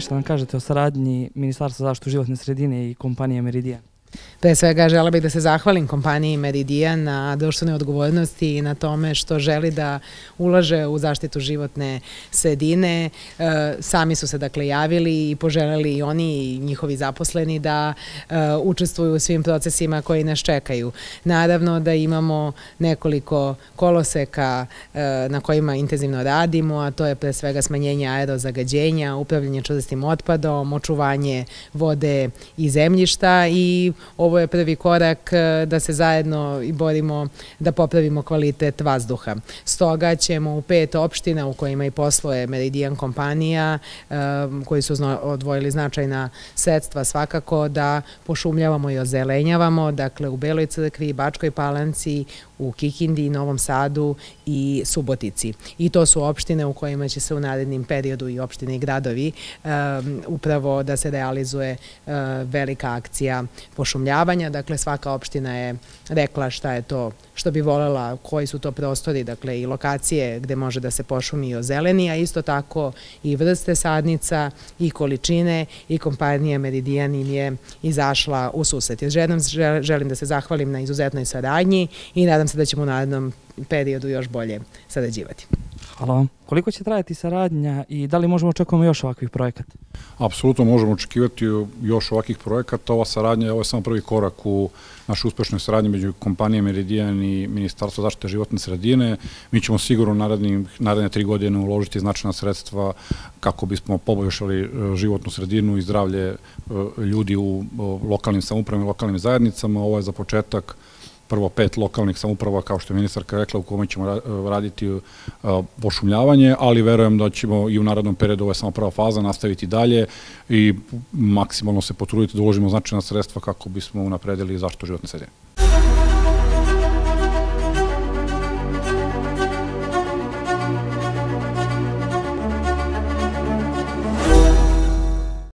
ništa nam kažete o saradnji Ministarstva za zaštitu životne sredine i kompanije Meridian? Pre svega želela bih da se zahvalim kompaniji Meridian na društvenoj odgovornosti i na tome što želi da ulaže u zaštitu životne sredine. Sami su se dakle javili i poželjeli i oni i njihovi zaposleni da učestvuju u svim procesima koji nas čekaju. Naravno da imamo nekoliko koloseka na kojima intenzivno radimo, a to je pre svega smanjenje aerozagađenja, upravljanje čvrstim otpadom, očuvanje vode i zemljišta i ovo je prvi korak da se zajedno i borimo da popravimo kvalitet vazduha. Stoga ćemo u 5 opština u kojima i posluje Meridian kompanija, koji su odvojili značajna sredstva svakako, da pošumljavamo i ozelenjavamo, dakle u Beloj Crkvi, Bačkoj Palanci, u Kikindi, Novom Sadu i Subotici. I to su opštine u kojima će se u narednim periodu i opštine i gradovi upravo da se realizuje velika akcija pošumljavanja. Dakle, svaka opština je rekla šta je to što bi voljela, koji su to prostori, dakle i lokacije gde može da se pošumi i ozeleni, a isto tako i vrste sadnica i količine, i kompanija Meridian im je izašla u susret. Želim da se zahvalim na izuzetnoj saradnji i nadam se da ćemo u narednom periodu još bolje sarađivati. Hvala vam. Koliko će trajati saradnja i da li možemo očekujemo još ovakvih projekata? Apsolutno možemo očekivati još ovakvih projekata. Ova saradnja, ovo je samo prvi korak u našoj uspešnoj saradnji među kompanijom Meridian i Ministarstvo zaštite životne sredine. Mi ćemo sigurno naredne 3 godine uložiti značajna sredstva kako bismo poboljšali životnu sredinu i zdravlje ljudi u lokalnim samoupravama i lokalnim zajednicama. Ovo je za početak prvo 5 lokalnih samouprava, kao što je ministarka rekla, u kome ćemo raditi pošumljavanje, ali verujem da ćemo i u narednom periodu, ovo je samo prva faza, nastaviti dalje i maksimalno se potruditi da uložimo značajna sredstva kako bismo unapredili zaštitu životne sredine.